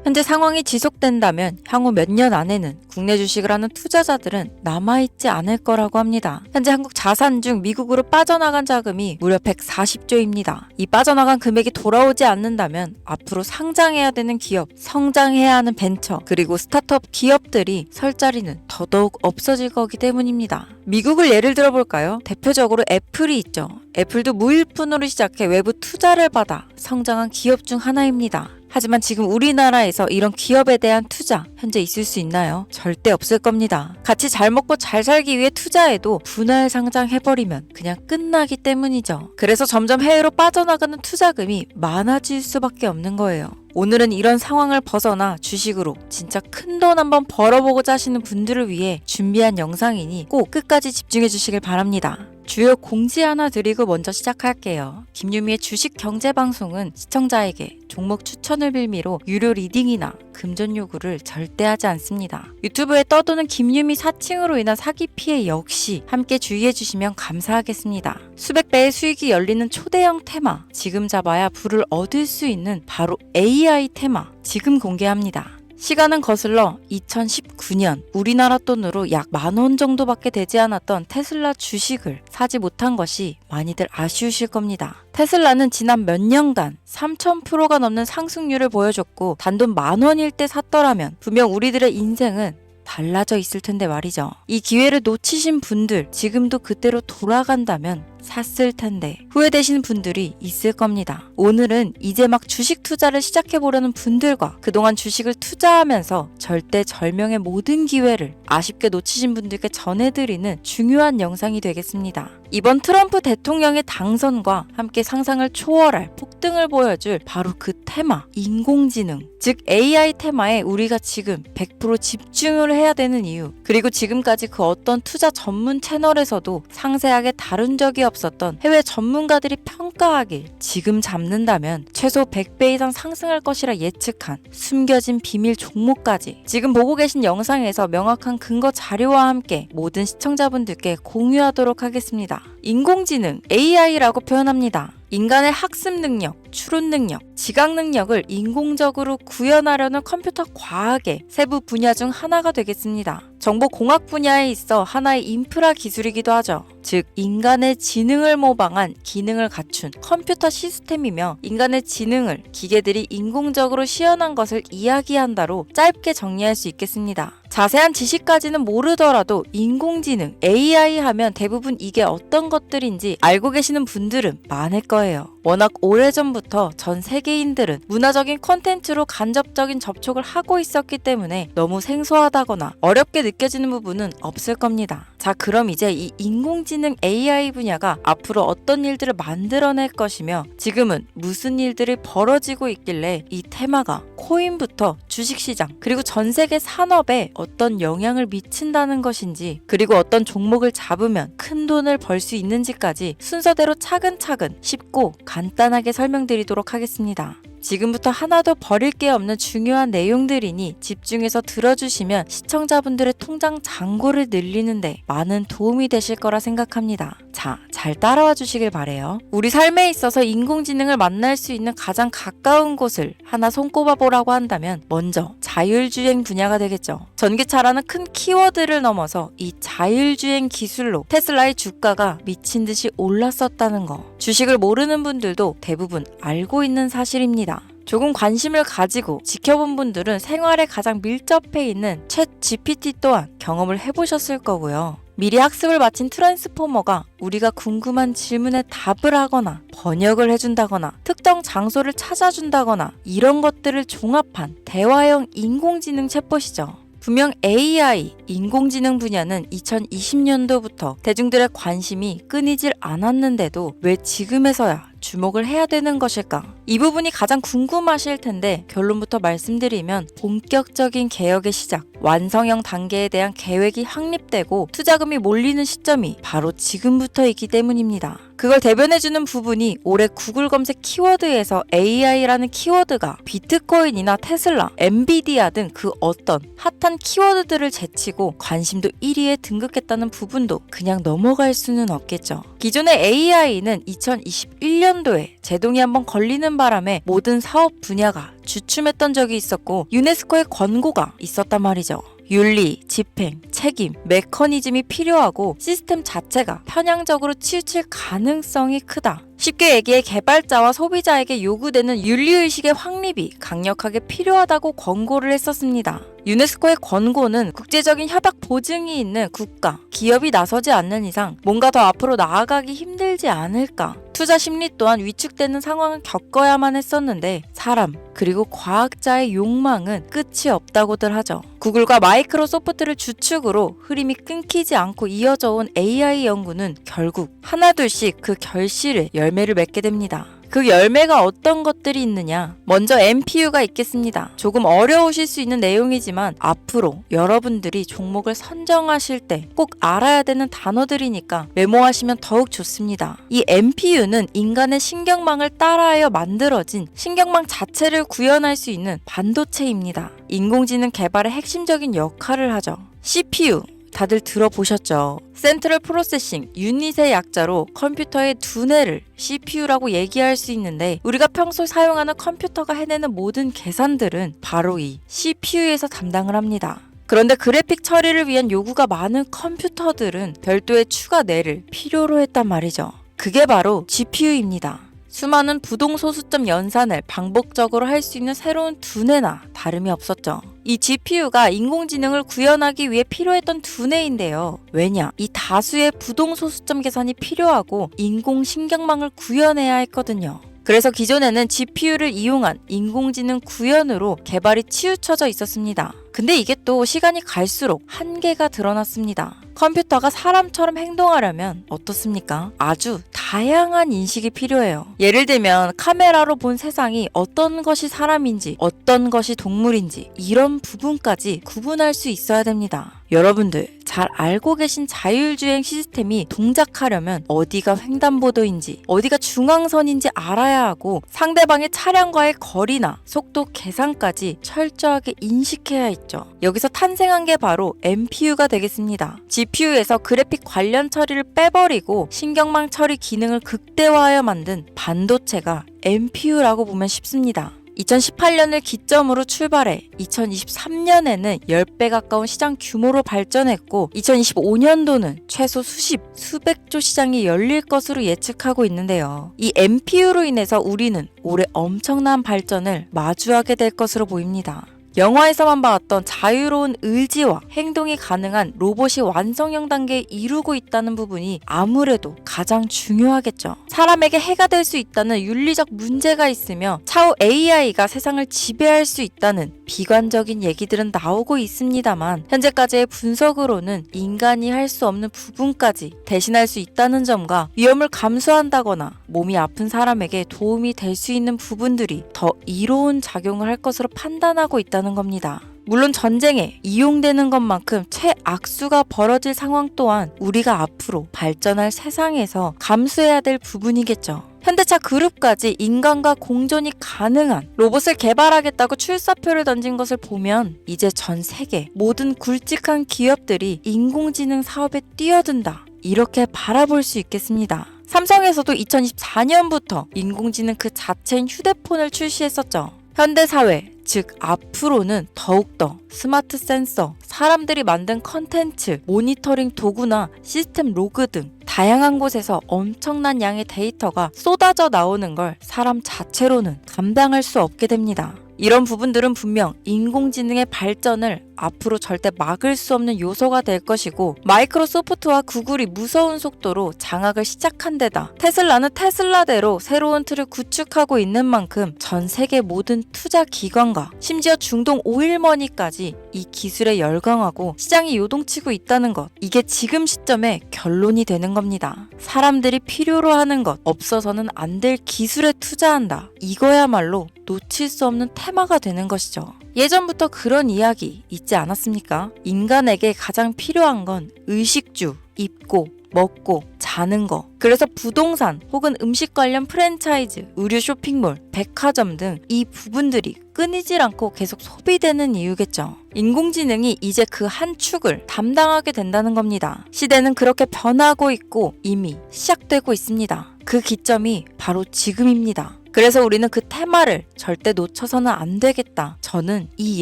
현재 상황이 지속된다면 향후 몇 년 안에는 국내 주식을 하는 투자자들은 남아있지 않을 거라고 합니다. 현재 한국 자산 중 미국으로 빠져나간 자금이 무려 140조입니다. 이 빠져나간 금액이 돌아오지 않는다면 앞으로 상장해야 되는 기업, 성장해야 하는 벤처, 그리고 스타트업 기업들이 설 자리는 더더욱 없어질 거기 때문입니다. 미국을 예를 들어볼까요? 대표적으로 애플이 있죠. 애플도 무일푼으로 시작해 외부 투자를 받아 성장한 기업 중 하나입니다. 하지만 지금 우리나라에서 이런 기업에 대한 투자 현재 있을 수 있나요? 절대 없을 겁니다. 같이 잘 먹고 잘 살기 위해 투자해도 분할 상장해버리면 그냥 끝나기 때문이죠. 그래서 점점 해외로 빠져나가는 투자금이 많아질 수밖에 없는 거예요. 오늘은 이런 상황을 벗어나 주식으로 진짜 큰 돈 한번 벌어보고자 하시는 분들을 위해 준비한 영상이니 꼭 끝까지 집중해 주시길 바랍니다. 주요 공지 하나 드리고 먼저 시작할게요. 김유미의 주식 경제 방송은 시청자에게 종목 추천을 빌미로 유료 리딩이나 금전 요구를 절대 하지 않습니다. 유튜브에 떠도는 김유미 사칭으로 인한 사기 피해 역시 함께 주의해 주시면 감사하겠습니다. 수백 배의 수익이 열리는 초대형 테마, 지금 잡아야 부를 얻을 수 있는 바로 AI 테마, 지금 공개합니다. 시간은 거슬러 2019년 우리나라 돈으로 약 10,000원 정도밖에 되지 않았던 테슬라 주식을 사지 못한 것이 많이들 아쉬우실 겁니다. 테슬라는 지난 몇 년간 3000%가 넘는 상승률을 보여줬고 단돈 10,000원일 때 샀더라면 분명 우리들의 인생은 달라져 있을 텐데 말이죠. 이 기회를 놓치신 분들, 지금도 그때로 돌아간다면 샀을 텐데 후회되시는 분들이 있을 겁니다. 오늘은 이제 막 주식 투자를 시작해보려는 분들과 그동안 주식을 투자하면서 절대절명의 모든 기회를 아쉽게 놓치신 분들께 전해드리는 중요한 영상이 되겠습니다. 이번 트럼프 대통령의 당선과 함께 상상을 초월할 폭등을 보여줄 바로 그 테마, 인공지능, 즉 AI 테마에 우리가 지금 100% 집중을 해야 되는 이유, 그리고 지금까지 그 어떤 투자 전문 채널에서도 상세하게 다룬 적이 없었던 해외 전문가들이 평가하길 지금 잡는다면 최소 100배 이상 상승할 것이라 예측한 숨겨진 비밀 종목까지 지금 보고 계신 영상에서 명확한 근거 자료와 함께 모든 시청자분들께 공유하도록 하겠습니다. 인공지능, AI라고 표현합니다. 인간의 학습 능력, 추론 능력, 지각 능력을 인공적으로 구현하려는 컴퓨터 과학의 세부 분야 중 하나가 되겠습니다. 정보공학 분야에 있어 하나의 인프라 기술이기도 하죠. 즉 인간의 지능을 모방한 기능을 갖춘 컴퓨터 시스템이며 인간의 지능을 기계들이 인공적으로 시연한 것을 이야기한다로 짧게 정리할 수 있겠습니다. 자세한 지식까지는 모르더라도 인공지능, AI 하면 대부분 이게 어떤 것들인지 알고 계시는 분들은 많을 거예요. 워낙 오래전부터 전 세계인들은 문화적인 콘텐츠로 간접적인 접촉을 하고 있었기 때문에 너무 생소하다거나 어렵게 느껴지는 부분은 없을 겁니다. 자, 그럼 이제 이 인공지능 AI 분야가 앞으로 어떤 일들을 만들어낼 것이며 지금은 무슨 일들이 벌어지고 있길래 이 테마가 코인부터 주식시장 그리고 전 세계 산업에 어떤 영향을 미친다는 것인지, 그리고 어떤 종목을 잡으면 큰 돈을 벌 수 있는지까지 순서대로 차근차근 쉽고 간단하게 설명드리도록 하겠습니다. 지금부터 하나도 버릴 게 없는 중요한 내용들이니 집중해서 들어주시면 시청자분들의 통장 잔고를 늘리는데 많은 도움이 되실 거라 생각합니다. 자, 잘 따라와 주시길 바래요. 우리 삶에 있어서 인공지능을 만날 수 있는 가장 가까운 곳을 하나 손꼽아 보라고 한다면 먼저 자율주행 분야가 되겠죠. 전기차라는 큰 키워드를 넘어서 이 자율주행 기술로 테슬라의 주가가 미친 듯이 올랐었다는 거, 주식을 모르는 분들도 대부분 알고 있는 사실입니다. 조금 관심을 가지고 지켜본 분들은 생활에 가장 밀접해 있는 챗 GPT 또한 경험을 해보셨을 거고요. 미리 학습을 마친 트랜스포머가 우리가 궁금한 질문에 답을 하거나 번역을 해준다거나 특정 장소를 찾아준다거나 이런 것들을 종합한 대화형 인공지능 챗봇이죠. 분명 AI, 인공지능 분야는 2020년도부터 대중들의 관심이 끊이질 않았는데도 왜 지금에서야 주목을 해야 되는 것일까? 이 부분이 가장 궁금하실 텐데 결론부터 말씀드리면 본격적인 개혁의 시작, 완성형 단계에 대한 계획이 확립되고 투자금이 몰리는 시점이 바로 지금부터이기 때문입니다. 그걸 대변해주는 부분이 올해 구글 검색 키워드에서 AI라는 키워드가 비트코인이나 테슬라, 엔비디아 등 그 어떤 핫한 키워드들을 제치고 관심도 1위에 등극했다는 부분도 그냥 넘어갈 수는 없겠죠. 기존의 AI는 2021년 2007년도에 제동이 한번 걸리는 바람에 모든 사업 분야가 주춤했던 적이 있었고 유네스코의 권고가 있었단 말이죠. 윤리, 집행, 책임, 메커니즘이 필요하고 시스템 자체가 편향적으로 치우칠 가능성이 크다. 쉽게 얘기해 개발자와 소비자에게 요구되는 윤리의식의 확립이 강력하게 필요하다고 권고를 했었습니다. 유네스코의 권고는 국제적인 협약 보증이 있는 국가, 기업이 나서지 않는 이상 뭔가 더 앞으로 나아가기 힘들지 않을까. 투자 심리 또한 위축되는 상황을 겪어야만 했었는데 사람 그리고 과학자의 욕망은 끝이 없다고들 하죠. 구글과 마이크로소프트를 주축으로 흐름이 끊기지 않고 이어져 온 AI 연구는 결국 하나둘씩 그 결실에 열매를 맺게 됩니다. 그 열매가 어떤 것들이 있느냐? 먼저 MPU가 있겠습니다. 조금 어려우실 수 있는 내용이지만 앞으로 여러분들이 종목을 선정하실 때 꼭 알아야 되는 단어들이니까 메모하시면 더욱 좋습니다. 이 MPU는 인간의 신경망을 따라하여 만들어진 신경망 자체를 구현할 수 있는 반도체입니다. 인공지능 개발의 핵심적인 역할을 하죠. CPU 다들 들어보셨죠? 센트럴 프로세싱 유닛의 약자로 컴퓨터의 두뇌를 CPU라고 얘기할 수 있는데 우리가 평소 사용하는 컴퓨터가 해내는 모든 계산들은 바로 이 CPU에서 담당을 합니다. 그런데 그래픽 처리를 위한 요구가 많은 컴퓨터들은 별도의 추가 뇌를 필요로 했단 말이죠. 그게 바로 GPU입니다. 수많은 부동소수점 연산을 반복적으로 할 수 있는 새로운 두뇌나 다름이 없었죠. 이 GPU가 인공지능을 구현하기 위해 필요했던 두뇌인데요. 왜냐? 이 다수의 부동소수점 계산이 필요하고 인공신경망을 구현해야 했거든요. 그래서 기존에는 GPU를 이용한 인공지능 구현으로 개발이 치우쳐져 있었습니다. 근데 이게 또 시간이 갈수록 한계가 드러났습니다. 컴퓨터가 사람처럼 행동하려면 어떻습니까? 아주 다양한 인식이 필요해요. 예를 들면 카메라로 본 세상이 어떤 것이 사람인지 어떤 것이 동물인지 이런 부분까지 구분할 수 있어야 됩니다. 여러분들 잘 알고 계신 자율주행 시스템이 동작하려면 어디가 횡단보도인지 어디가 중앙선인지 알아야 하고 상대방의 차량과의 거리나 속도 계산까지 철저하게 인식해야 있죠. 여기서 탄생한 게 바로 MPU가 되겠습니다. GPU에서 그래픽 관련 처리를 빼버리고 신경망 처리 기능을 극대화하여 만든 반도체가 MPU라고 보면 쉽습니다. 2018년을 기점으로 출발해 2023년에는 10배 가까운 시장 규모로 발전했고 2025년도는 최소 수백조 시장이 열릴 것으로 예측하고 있는데요. 이 MPU로 인해서 우리는 올해 엄청난 발전을 마주하게 될 것으로 보입니다. 영화에서만 봤던 자유로운 의지와 행동이 가능한 로봇이 완성형 단계에 이루고 있다는 부분이 아무래도 가장 중요하겠죠. 사람에게 해가 될 수 있다는 윤리적 문제가 있으며 차후 AI가 세상을 지배할 수 있다는 비관적인 얘기들은 나오고 있습니다만 현재까지의 분석으로는 인간이 할 수 없는 부분까지 대신할 수 있다는 점과 위험을 감수한다거나 몸이 아픈 사람에게 도움이 될 수 있는 부분들이 더 이로운 작용을 할 것으로 판단하고 있다는 겁니다. 물론 전쟁에 이용되는 것만큼 최악수가 벌어질 상황 또한 우리가 앞으로 발전할 세상에서 감수해야 될 부분이겠죠. 현대차 그룹까지 인간과 공존이 가능한 로봇을 개발하겠다고 출사표를 던진 것을 보면 이제 전 세계 모든 굵직한 기업들이 인공지능 사업에 뛰어든다. 이렇게 바라볼 수 있겠습니다. 삼성에서도 2024년부터 인공지능 그 자체인 휴대폰을 출시했었죠. 현대사회, 즉 앞으로는 더욱더 스마트 센서, 사람들이 만든 컨텐츠, 모니터링 도구나 시스템 로그 등 다양한 곳에서 엄청난 양의 데이터가 쏟아져 나오는 걸 사람 자체로는 감당할 수 없게 됩니다. 이런 부분들은 분명 인공지능의 발전을 앞으로 절대 막을 수 없는 요소가 될 것이고 마이크로소프트와 구글이 무서운 속도로 장악을 시작한 데다 테슬라는 테슬라대로 새로운 틀을 구축하고 있는 만큼 전 세계 모든 투자 기관과 심지어 중동 오일머니까지 이 기술에 열광하고 시장이 요동치고 있다는 것, 이게 지금 시점에 결론이 되는 겁니다. 사람들이 필요로 하는 것, 없어서는 안 될 기술에 투자한다. 이거야말로 놓칠 수 없는 테마가 되는 것이죠. 예전부터 그런 이야기 있지 않았습니까? 인간에게 가장 필요한 건 의식주, 입고, 먹고, 자는 거. 그래서 부동산 혹은 음식 관련 프랜차이즈, 의류 쇼핑몰, 백화점 등 이 부분들이 끊이질 않고 계속 소비되는 이유겠죠. 인공지능이 이제 그 한 축을 담당하게 된다는 겁니다. 시대는 그렇게 변하고 있고 이미 시작되고 있습니다. 그 기점이 바로 지금입니다. 그래서 우리는 그 테마를 절대 놓쳐서는 안 되겠다. 저는 이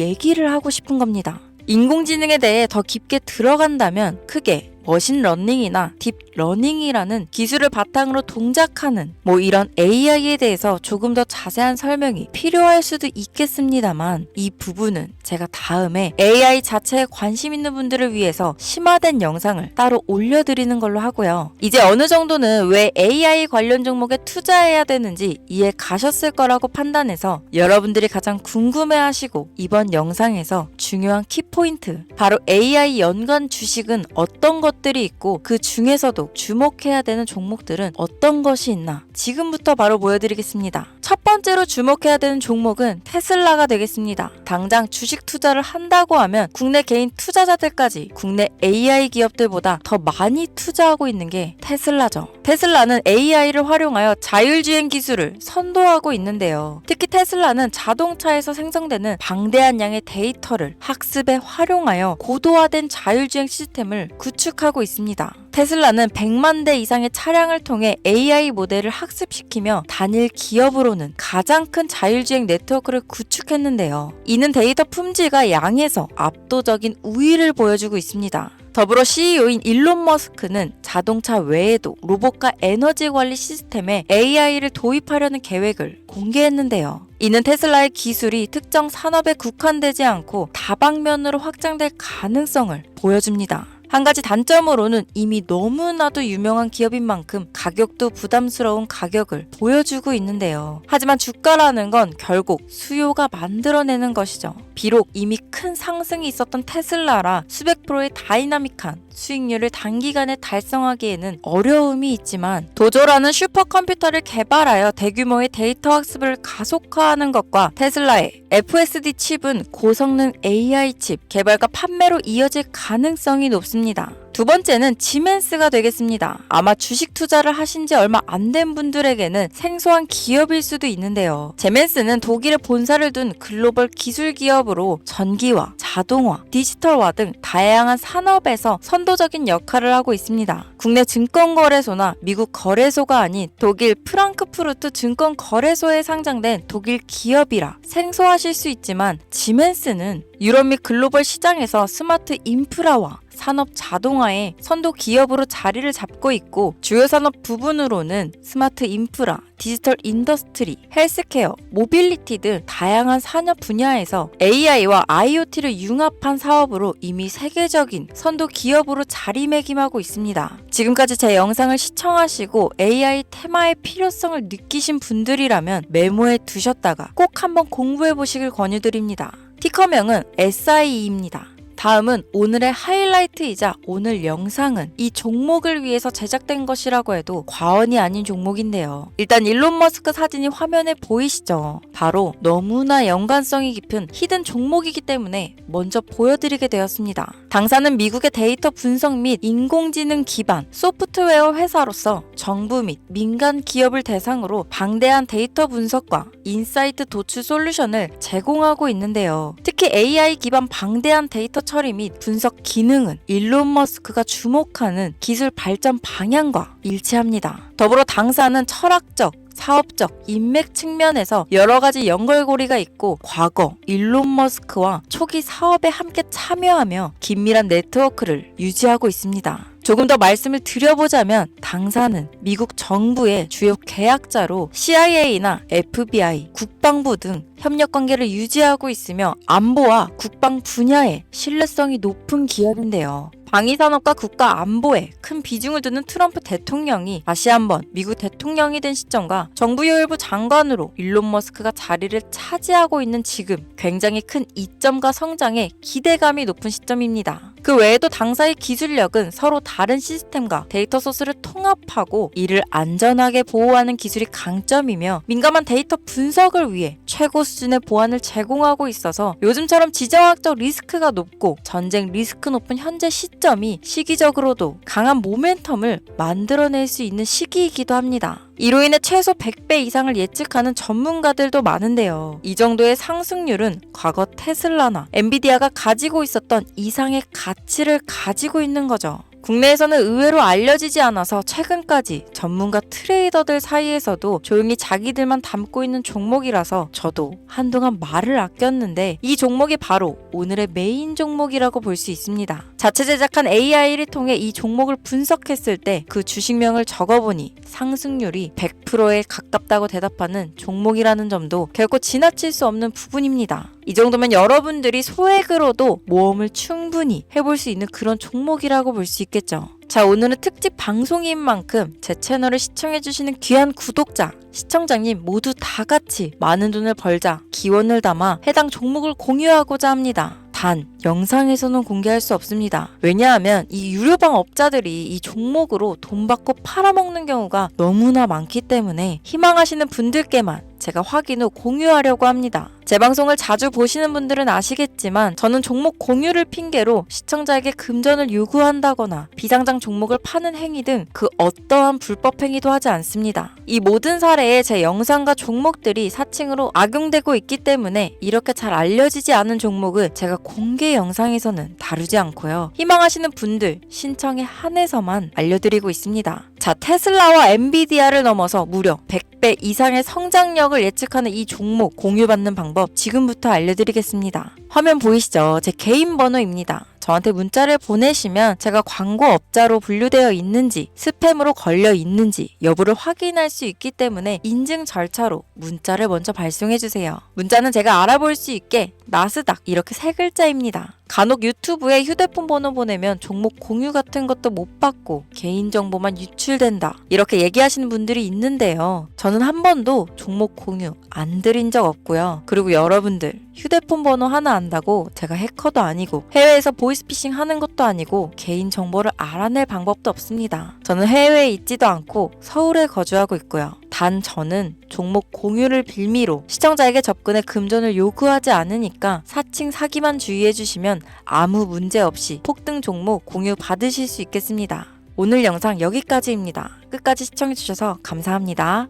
얘기를 하고 싶은 겁니다. 인공지능에 대해 더 깊게 들어간다면 크게 머신러닝이나 딥러닝이라는 기술을 바탕으로 동작하는 이런 AI에 대해서 조금 더 자세한 설명이 필요할 수도 있겠습니다만 이 부분은 제가 다음에 AI 자체에 관심 있는 분들을 위해서 심화된 영상을 따로 올려드리는 걸로 하고요. 이제 어느 정도는 왜 AI 관련 종목에 투자해야 되는지 이해 가셨을 거라고 판단해서 여러분들이 가장 궁금해하시고 이번 영상에서 중요한 키포인트 바로 AI 연관 주식은 어떤 것들이 있고 그 중에서도 주목해야 되는 종목들은 어떤 것이 있나 지금부터 바로 보여드리겠습니다. 첫 번째로 주목해야 되는 종목은 테슬라가 되겠습니다. 당장 주식 투자를 한다고 하면 국내 개인 투자자들까지 국내 AI 기업들보다 더 많이 투자하고 있는 게 테슬라죠. 테슬라는 AI를 활용하여 자율주행 기술을 선도하고 있는데요. 특히 테슬라는 자동차에서 생성되는 방대한 양의 데이터를 학습에 활용하여 고도화된 자율주행 시스템을 구축하고 있습니다. 테슬라는 100만 대 이상의 차량을 통해 AI 모델을 학습시키며 단일 기업으로는 가장 큰 자율주행 네트워크를 구축했는데요. 이는 데이터 품질과 양에서 압도적인 우위를 보여주고 있습니다. 더불어 CEO인 일론 머스크는 자동차 외에도 로봇과 에너지 관리 시스템에 AI를 도입하려는 계획을 공개했는데요. 이는 테슬라의 기술이 특정 산업에 국한되지 않고 다방면으로 확장될 가능성을 보여줍니다. 한 가지 단점으로는 이미 너무나도 유명한 기업인 만큼 가격도 부담스러운 가격을 보여주고 있는데요. 하지만 주가라는 건 결국 수요가 만들어내는 것이죠. 비록 이미 큰 상승이 있었던 테슬라라 수백 프로의 다이나믹한 수익률을 단기간에 달성하기에는 어려움이 있지만 도조라는 슈퍼컴퓨터를 개발하여 대규모의 데이터 학습을 가속화하는 것과 테슬라의 FSD 칩은 고성능 AI 칩 개발과 판매로 이어질 가능성이 높습니다. 두 번째는 지멘스가 되겠습니다. 아마 주식 투자를 하신 지 얼마 안 된 분들에게는 생소한 기업일 수도 있는데요. 지멘스는 독일에 본사를 둔 글로벌 기술 기업으로 전기화, 자동화, 디지털화 등 다양한 산업에서 선도적인 역할을 하고 있습니다. 국내 증권거래소나 미국 거래소가 아닌 독일 프랑크푸르트 증권거래소에 상장된 독일 기업이라 생소하실 수 있지만 지멘스는 유럽 및 글로벌 시장에서 스마트 인프라와 산업 자동화의 선도 기업으로 자리를 잡고 있고 주요 산업 부분으로는 스마트 인프라, 디지털 인더스트리, 헬스케어, 모빌리티 등 다양한 산업 분야에서 AI와 IoT를 융합한 사업으로 이미 세계적인 선도 기업으로 자리매김하고 있습니다. 지금까지 제 영상을 시청하시고 AI 테마의 필요성을 느끼신 분들이라면 메모해 두셨다가 꼭 한번 공부해 보시길 권유드립니다. 티커명은 SIE입니다. 다음은 오늘의 하이라이트이자 오늘 영상은 이 종목을 위해서 제작된 것이라고 해도 과언이 아닌 종목인데요. 일단 일론 머스크 사진이 화면에 보이시죠? 바로 너무나 연관성이 깊은 히든 종목이기 때문에 먼저 보여드리게 되었습니다. 당사는 미국의 데이터 분석 및 인공지능 기반 소프트웨어 회사로서 정부 및 민간 기업을 대상으로 방대한 데이터 분석과 인사이트 도출 솔루션을 제공하고 있는데요. 특히 AI 기반 방대한 데이터 처리 및 분석 기능은 일론 머스크가 주목하는 기술 발전 방향과 일치합니다. 더불어 당사는 철학적, 사업적, 인맥 측면에서 여러 가지 연결고리가 있고 과거 일론 머스크와 초기 사업에 함께 참여하며 긴밀한 네트워크를 유지하고 있습니다. 조금 더 말씀을 드려보자면 당사는 미국 정부의 주요 계약자로 CIA나 FBI, 국방부 등 협력 관계를 유지하고 있으며 안보와 국방 분야에 신뢰성이 높은 기업인데요. 방위산업과 국가 안보에 큰 비중을 두는 트럼프 대통령이 다시 한번 미국 대통령이 된 시점과 정부요일부 장관으로 일론 머스크가 자리를 차지하고 있는 지금 굉장히 큰 이점과 성장에 기대감이 높은 시점입니다. 그 외에도 당사의 기술력은 서로 다른 시스템과 데이터 소스를 통합하고 이를 안전하게 보호하는 기술이 강점이며 민감한 데이터 분석을 위해 최고 수준의 보안을 제공하고 있어서 요즘처럼 지정학적 리스크가 높고 전쟁 리스크 높은 현재 시점 시점이 시기적으로도 강한 모멘텀을 만들어낼 수 있는 시기이기도 합니다. 이로 인해 최소 100배 이상을 예측하는 전문가들도 많은데요. 이 정도의 상승률은 과거 테슬라나 엔비디아가 가지고 있었던 이상의 가치를 가지고 있는 거죠. 국내에서는 의외로 알려지지 않아서 최근까지 전문가 트레이더들 사이에서도 조용히 자기들만 담고 있는 종목이라서 저도 한동안 말을 아꼈는데 이 종목이 바로 오늘의 메인 종목이라고 볼 수 있습니다. 자체 제작한 AI를 통해 이 종목을 분석했을 때 그 주식명을 적어보니 상승률이 100%에 가깝다고 대답하는 종목이라는 점도 결코 지나칠 수 없는 부분입니다. 이 정도면 여러분들이 소액으로도 모험을 충분히 해볼 수 있는 그런 종목이라고 볼 수 있겠죠. 자, 오늘은 특집 방송인 만큼 제 채널을 시청해주시는 귀한 구독자, 시청자님 모두 다 같이 많은 돈을 벌자 기원을 담아 해당 종목을 공유하고자 합니다. 단, 영상에서는 공개할 수 없습니다. 왜냐하면 이 유료방 업자들이 이 종목으로 돈 받고 팔아먹는 경우가 너무나 많기 때문에 희망하시는 분들께만 제가 확인 후 공유하려고 합니다. 제 방송을 자주 보시는 분들은 아시겠지만 저는 종목 공유를 핑계로 시청자에게 금전을 요구한다거나 비상장 종목을 파는 행위 등 그 어떠한 불법 행위도 하지 않습니다. 이 모든 사례에 제 영상과 종목들이 사칭으로 악용되고 있기 때문에 이렇게 잘 알려지지 않은 종목은 제가 공개 영상에서는 다루지 않고요. 희망하시는 분들 신청에 한해서만 알려드리고 있습니다. 자, 테슬라와 엔비디아를 넘어서 무려 100배 이상의 성장력을 예측하는 이 종목 공유받는 방법 지금부터 알려드리겠습니다. 화면 보이시죠? 제 개인 번호입니다. 저한테 문자를 보내시면 제가 광고업자로 분류되어 있는지 스팸으로 걸려 있는지 여부를 확인할 수 있기 때문에 인증 절차로 문자를 먼저 발송해주세요. 문자는 제가 알아볼 수 있게 나스닥 이렇게 3글자입니다. 간혹 유튜브에 휴대폰 번호 보내면 종목 공유 같은 것도 못 받고 개인정보만 유출된다 이렇게 얘기하시는 분들이 있는데요. 저는 한 번도 종목 공유 안 드린 적 없고요. 그리고 여러분들 휴대폰 번호 하나 안다고 제가 해커도 아니고 해외에서 보이스피싱 하는 것도 아니고 개인정보를 알아낼 방법도 없습니다. 저는 해외에 있지도 않고 서울에 거주하고 있고요. 단 저는 종목 공유를 빌미로 시청자에게 접근해 금전을 요구하지 않으니까 사칭 사기만 주의해주시면 아무 문제 없이 폭등 종목 공유 받으실 수 있겠습니다. 오늘 영상 여기까지입니다. 끝까지 시청해주셔서 감사합니다.